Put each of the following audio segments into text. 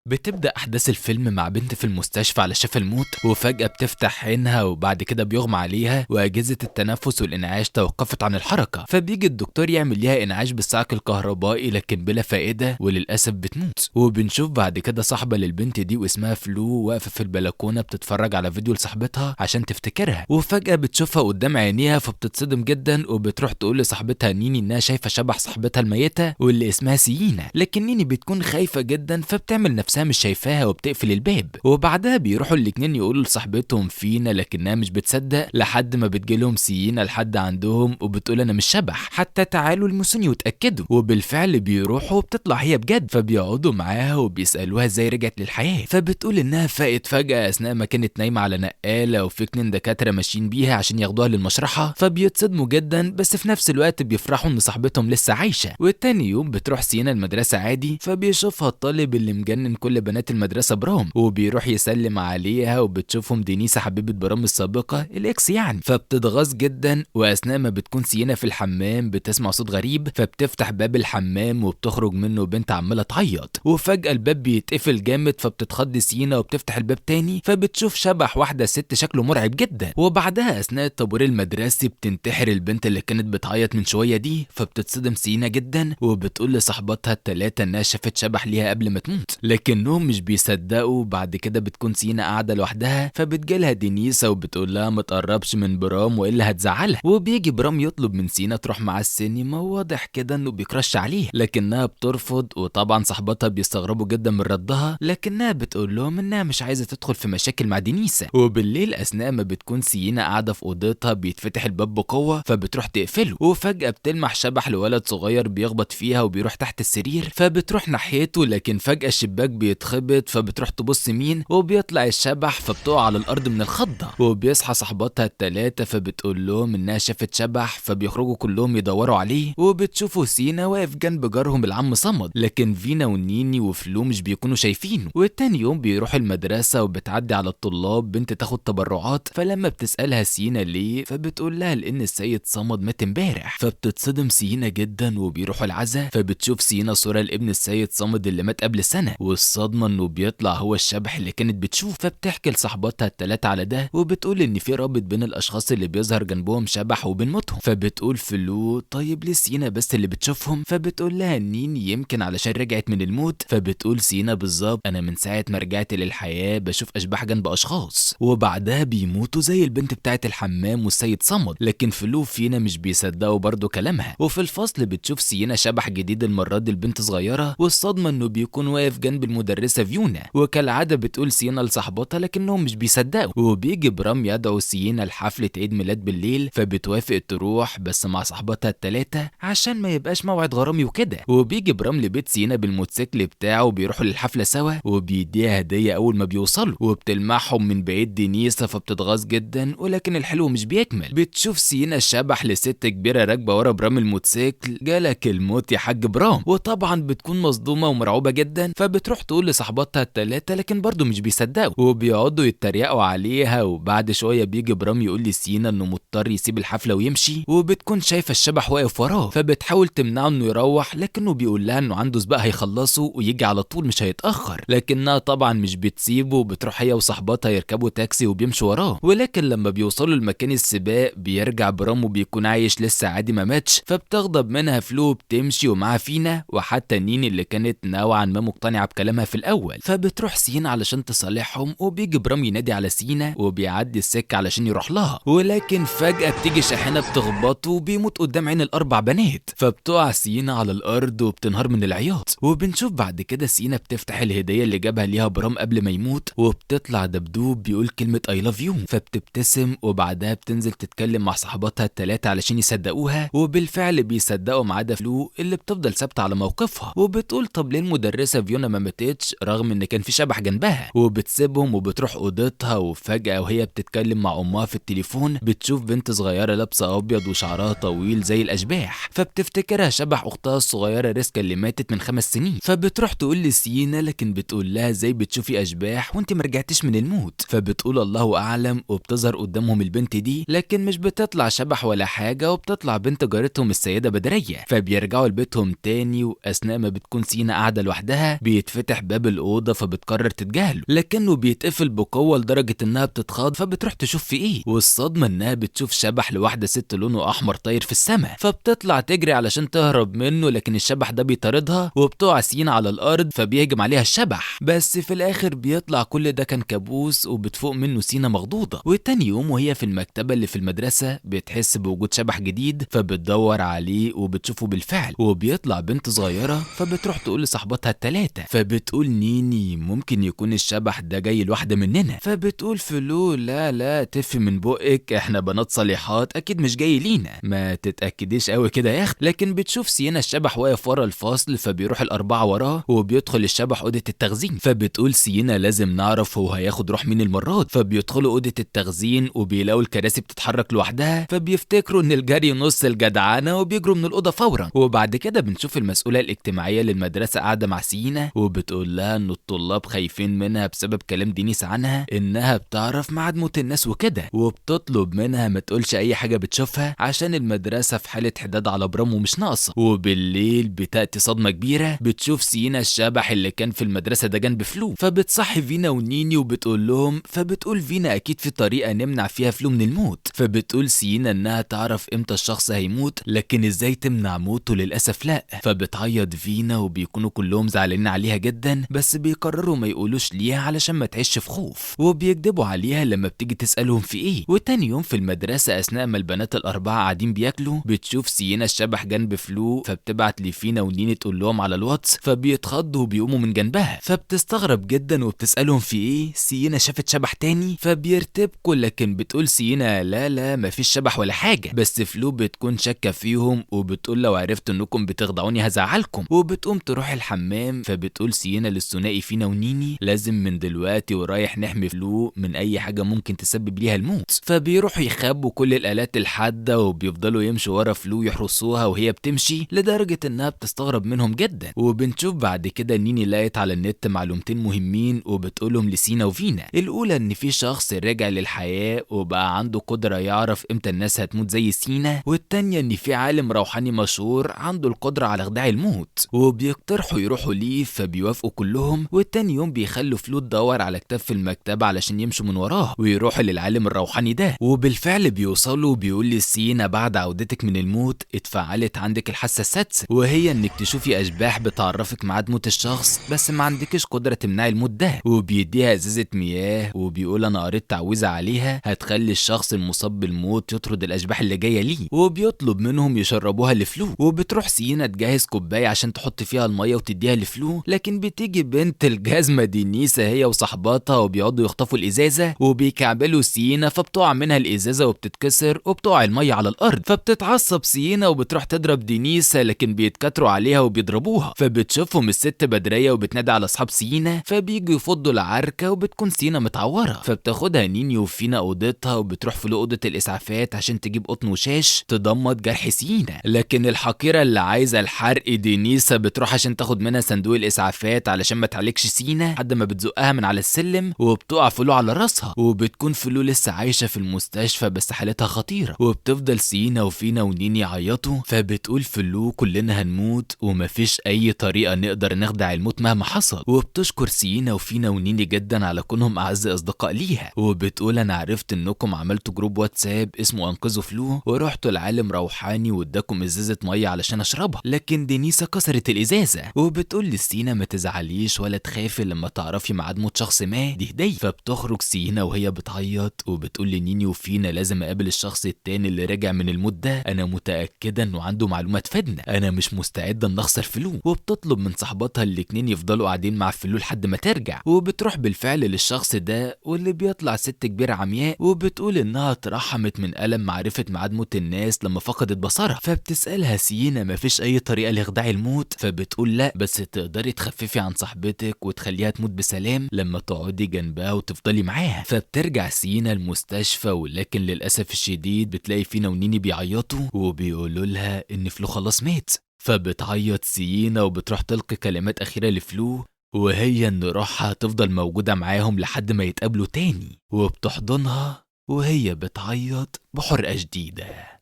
بتبدأ أحداث الفيلم مع بنت في المستشفى على شفا الموت، وفجأة بتفتح عينها وبعد كده بيغمى عليها وأجهزة التنفس والإنعاش توقفت عن الحركة، فبيجي الدكتور يعمل ليها إنعاش بالصعق الكهربائي لكن بلا فائدة وللأسف بتموت. وبنشوف بعد كده صاحبة للبنت دي واسمها فلو واقفة في البلكونة بتتفرج على فيديو لصاحبتها عشان تفتكرها، وفجأة بتشوفها قدام عينيها فبتتصدم جدا وبتروح تقول لصاحبتها نيني إنها شايفة شبح صاحبتها الميتة واللي اسمها سيينا، لكن نيني بتكون خايفة جدا فبتعمل نفسها مش شايفاها وبتقفل الباب. وبعدها بيروحوا الاتنين يقولوا لصاحبتهم فينا لكنها مش بتصدق لحد ما بتجيلهم سيينا لحد عندهم وبتقول انا مش شبح حتى تعالوا المسوني وتأكدوا، وبالفعل بيروحوا وبتطلع هي بجد، فبيقعدوا معاها وبيسألوها ازاي رجعت للحياة، فبتقول انها فاقت فجأة اثناء ما كانت نايمة على نقالة وفي اتنين دكاترة ماشيين بيها عشان ياخدوها للمشرحة، فبيتصدموا جدا بس في نفس الوقت بيفرحوا ان صاحبتهم لسه عايشة. والتاني يوم بتروح سينا المدرسة عادي، فبيشوفها الطالب اللي مجنن كل بنات المدرسة برام وبيروح يسلم عليها، وبتشوفهم دينيسا حبيبة برام السابقة الاكس يعني، فبتتغاظ جدا. واثناء ما بتكون سينا في الحمام بتسمع صوت غريب فبتفتح باب الحمام وبتخرج منه بنت عمالة تعيط، وفجأة الباب بيتقفل جامد فبتتخض سينا وبتفتح الباب تاني فبتشوف شبح واحدة ست شكله مرعب جدا. وبعدها اثناء الطابور المدرسي بتنتحر البنت اللي كانت بتعيط من شوية دي، فبتتصدم سينا جدا وبتقول لصاحباتها التلاتة انها شافت شبح ليها قبل ما تموت لكنهم مش بيصدقوا. بعد كده بتكون سينا قاعدة لوحدها فبتجيلها دينيسا وبتقول لها ما تقربش من برام والا هتزعلها، وبيجي برام يطلب من سينا تروح مع السينما وواضح كده انه بيكرش عليها لكنها بترفض، وطبعا صاحباتها بيستغربوا جدا من ردها لكنها بتقول لهم انها مش عايزة تدخل في مشاكل مع دينيسا. وبالليل اثناء ما بتكون سينا قاعدة في اوضتها بيتفتح الباب بقوة فبتروح تقفله، وفجأة بتلمح شبح لولد صغير بيخبط فيها وبيروح تحت السرير فبتروح ناحيته لكن فجأة الشباك بيتخبط فبتروح تبص مين وبيطلع الشبح فبتقع على الارض من الخضة. وبيصحى صاحباتها التلاتة فبتقول لهم انها شافت شبح فبيخرجوا كلهم يدوروا عليه، وبتشوفوا سينا واقف جنب جارهم العم صمد لكن فينا ونيني وفلو مش بيكونوا شايفينه. والتاني يوم بيروحوا المدرسة وبتعدي على الطلاب بنت تاخد تبرعات، فلما بتسألها سينا ليه فبتقول لها لان السيد صمد مات امبارح، فبتتصدم سينا جدا وبيروحوا العزا فبتشوف سينا صورة لابن السيد صمد اللي مات قبل سنة، والصدمة انه بيطلع هو الشبح اللي كانت بتشوف، فبتحكي لصاحباتها التلاتة على ده وبتقول ان في رابط بين الاشخاص اللي بيظهر جنبهم شبح وبين موتهم. فبتقول فلو طيب ليه سينا بس اللي بتشوفهم، فبتقول لها نيني يمكن علشان رجعت من الموت، فبتقول سينا بالظبط انا من ساعة ما رجعت للحياة بشوف اشباح جنب اشخاص وبعدها بيموتوا زي البنت بتاعت الحمام والسيد صمد، لكن فلو فينا مش بيصدقوا برضه كلامها. وفي الفصل بتشوف سينا شبح جديد المرة دي البنت صغيرة، والصدمة انه بيكون واقف جنب المدرسة فيونا، وكالعادة بتقول سينا لصاحبتها لكنهم مش بيصدقوا. وبيجي برام يدعو سينا لحفلة عيد ميلاد بالليل فبتوافق تروح بس مع صاحبتها التلاتة عشان ما يبقاش موعد غرامي وكده. وبيجي برام لبيت سينا بالموتوسيكل بتاعه وبيروحوا للحفلة سوا وبيديها هدية اول ما بيوصلوا، وبتلمحهم من بعيد دينيسا فبتتغاظ جدا ولكن الحلو مش بيكمل. بتشوف سينا الشبح لست كبيرة راكبة ورا برام الموتوسيكل جالك الموت يا حاج برام، وطبعا بتكون مصدومة ومرعوبة جدا فبتروح تقول لصاحباتها التلاتة لكن برضه مش بيصدقوا وبيقعدوا يتريقوا عليها. وبعد شوية بيجي برام يقول لسينا انه مضطر يسيب الحفلة ويمشي، وبتكون شايفة الشبح واقف وراه فبتحاول تمنعه انه يروح لكنه بيقول لها انه عنده سباق هيخلصه ويجي على طول مش هيتأخر، لكنها طبعا مش بتسيبه وبتروح هي وصاحباتها يركبوا تاكسي وبيمشوا وراه. ولكن لما بيوصلوا لمكان السباق بيرجع برام وبيكون عايش لسه عادي ما ماتش، فبتغضب منها فلو بتمشي ومعاها فينا وحتى نيني اللي كانت نوعا ما مقتنعة بكلامها في الاول، فبتروح سينا علشان تصالحهم وبيجي برام ينادي على سينا وبيعدي السكة علشان يروح لها، ولكن فجأة بتيجي شاحنة بتخبطه وبيموت قدام عين الاربع بنات، فبتقع سينا على الارض وبتنهار من العياط. وبنشوف بعد كده سينا بتفتح الهدية اللي جابها ليها برام قبل ما يموت وبتطلع دبدوب بيقول كلمة I love you، فبتبتسم وبعدها بتنزل تتكلم مع صاحباتها التلاتة علشان يصدقوها، وبالفعل بيصدقوا ما عدا فلو اللي بتفضل ثابتة على موقفها وبتقول طب ليه المدرسة فيونا ما ماتتش رغم ان كان في شبح جنبها، وبتسيبهم وبتروح اوضتها. وفجأة وهي بتتكلم مع امها في التليفون بتشوف بنت صغيرة لابسة ابيض وشعرها طويل زي الاشباح، فبتفتكرها شبح اختها الصغيرة ريسكا اللي ماتت من 5 سنين، فبتروح تقول لسينا لكن بتقول لها ازاي بتشوفي اشباح وانت ما رجعتيش من الموت، فبتقول الله اعلم. وبتظهر قدامهم البنت دي لكن مش بتطلع شبح ولا حاجة وبتطلع بنت جارتهم السيدة بدرية، فبيرجعوا لبيتهم تاني. واثناء ما بتكون سينا قاعدة لوحدها بيتفتح بتفتح باب الأوضة فبتقرر تتجاهله، لكنه بيتقفل بقوة لدرجة إنها بتتخض، فبتروح تشوف في إيه، والصدمة إنها بتشوف شبح لواحدة ست لونه أحمر طاير في السماء، فبتطلع تجري علشان تهرب منه، لكن الشبح ده بيطاردها وبتقع سينا على الأرض فبيهجم عليها الشبح. بس في الآخر بيطلع كل ده كان كابوس، وبتفوق منه سينا مخضوضة. وتاني يوم وهي في المكتبة اللي في المدرسة بتحس بوجود شبح جديد، فبتدور عليه وبتشوفه بالفعل، وبيطلع بنت صغيرة فبتروح تقول لصاحبتها التلاتة، فبتقول نيني ممكن يكون الشبح ده جاي لواحدة مننا، فبتقول فلو لا تفي من بقك، احنا بنات صالحات اكيد مش جاي لينا، ما تتأكديش قوي كده يا اخت. لكن بتشوف سينا الشبح واقف ورا الفصل، فبيروح الأربعة وراه وبيدخل الشبح أوضة التخزين، فبتقول سينا لازم نعرف هو هياخد روح مين المرة دي، فبيدخلوا أوضة التخزين وبيلاقوا الكراسي بتتحرك لوحدها، فبيفتكروا ان الجري نص الجدعانة وبيجروا من الأوضة فورا. وبعد كده بنشوف المسؤولة الاجتماعية للمدرسة قاعدة مع سينا وبتقول لها ان الطلاب خايفين منها بسبب كلام دينيس عنها انها بتعرف ميعاد موت الناس وكده، وبتطلب منها ما تقولش اي حاجة بتشوفها عشان المدرسة في حالة حداد على برام ومش ناقصة. وبالليل بتأتي صدمة كبيرة، بتشوف سينا الشبح اللي كان في المدرسة ده جنب فلو، فبتصحي فينا ونيني وبتقول لهم، فبتقول فينا اكيد في طريقة نمنع فيها فلو من الموت، فبتقول سينا انها تعرف امتى الشخص هيموت لكن ازاي تمنع موته للاسف لا، فبتعيط فينا وبيكونوا كلهم زعلانين عليها جدا، بس بيقرروا ما يقولوش ليها علشان ما تعيش في خوف، وبيكدبوا عليها لما بتيجي تسألهم في ايه. وتاني يوم في المدرسة اثناء ما البنات الأربعة قاعدين بياكلوا بتشوف سينا الشبح جنب فلو، فبتبعت لفينا ونيني تقول لهم على الواتس، فبيتخضوا وبيقوموا من جنبها، فبتستغرب جدا وبتسألهم في ايه. سينا شافت شبح تاني فبيرتبكوا، لكن بتقول سينا لا مفيش شبح ولا حاجة، بس فلو بتكون شاكة فيهم وبتقول لو عرفت انكم بتخدعوني هزعلكم، وبتقوم تروح الحمام. فبتقول سينا للثنائي فينا ونيني لازم من دلوقتي ورايح نحمي فلو من اي حاجة ممكن تسبب ليها الموت، فبيروحوا يخبوا كل الالات الحادة وبيفضلوا يمشوا ورا فلو يحرسوها وهي بتمشي، لدرجة انها بتستغرب منهم جدا. وبنشوف بعد كده نيني لقيت على النت معلومتين مهمين وبتقولهم لسينا وفينا. الاولى ان في شخص رجع للحياة وبقى عنده قدرة يعرف امتى الناس هتموت زي سينا، والتانية ان في عالم روحاني مشهور عنده القدرة على خداع الموت، وبيقترحوا يروحوا ليه فبيوافقوا كلهم. والتاني يوم بيخلوا فلو تدور على كتاب في المكتبة علشان يمشوا من وراه ويروحوا للعالم الروحاني ده، وبالفعل بيوصلوا وبيقول لسينا بعد عودتك من الموت اتفعلت عندك الحاسة السادسة، وهي انك تشوفي اشباح بتعرفك ميعاد موت الشخص بس ما عندكش قدرة تمنعي الموت ده، وبيديها ازازة مياه وبيقول انا قريت تعويذة عليها هتخلي الشخص المصاب بالموت يطرد الاشباح اللي جايه ليه، وبيطلب منهم يشربوها لفلو. وبتروح سينا تجهز كوبايه عشان تحط فيها الميه وتديها لفلو، لكن بتيجي بنت الجزمه دينيسا هي وصاحباتها وبيقعدوا يخطفوا الازازه وبيكعبلوا سينا، فبتقع منها الازازه وبتتكسر وبتقع الميه على الارض، فبتتعصب سينا وبتروح تضرب دينيسا، لكن بيتكتروا عليها وبيضربوها. فبتشوفهم الست بدريه وبتنادي على اصحاب سينا، فبيجوا يفضوا العركه وبتكون سينا متعوره، فبتاخدها نيني وفينا اوضتها وبتروح في اوضه الاسعافات عشان تجيب قطن وشاش تضمد جرح سينا. لكن الحقيره اللي عايزه الحرق دينيسا بتروح عشان تاخد منها صندوق الاسعافات علشان ما تعلقش سينا لحد ما بتزقها من على السلم وبتقع فلو على راسها، وبتكون فلو لسه عايشه في المستشفى بس حالتها خطيره، وبتفضل سينا وفينا ونيني يعيطوا. فبتقول فلو كلنا هنموت ومفيش اي طريقه نقدر نخدع الموت مهما حصل، وبتشكر سينا وفينا ونيني جدا على كونهم اعز اصدقاء ليها، وبتقول انا عرفت انكم عملتوا جروب واتساب اسمه انقذوا فلو ورحتوا لعالم روحاني واداكم ازازه ميه علشان اشربها، لكن دينيسا كسرت الازازه. وبتقول لسينا ما تزعليش ولا تخافي لما تعرفي ميعاد موت شخص ما، دي هديه. فبتخرج سينا وهي بتعيط وبتقول لنيني وفينا لازم اقابل الشخص التاني اللي رجع من الموت ده، انا متاكده انه عنده معلومه تفيدنا، انا مش مستعده ان اخسر فلو. وبتطلب من صاحباتها الاتنين يفضلوا قاعدين مع فلو لحد ما ترجع، وبتروح بالفعل للشخص ده واللي بيطلع ست كبيره عمياء، وبتقول انها اترحمت من الم معرفه ميعاد موت الناس لما فقدت بصرها. فبتسالها سينا مفيش اي طريقه لاخداع الموت، فبتقول لا بس تقدري تخففي عن صاحبتك وتخليها تموت بسلام لما تقعدي جنبها وتفضلي معاها. فبترجع سينا المستشفى، ولكن للاسف الشديد بتلاقي فينا ونيني بيعيطوا وبيقولوا لها ان فلو خلاص مات. فبتعيط سينا وبتروح تلقي كلمات اخيره لفلو، وهي ان روحها تفضل موجوده معاهم لحد ما يتقابلوا تاني، وبتحضنها وهي بتعيط بحرقه شديده.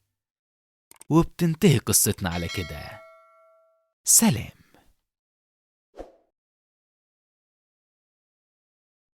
وبتنتهي قصتنا على كده. سلام.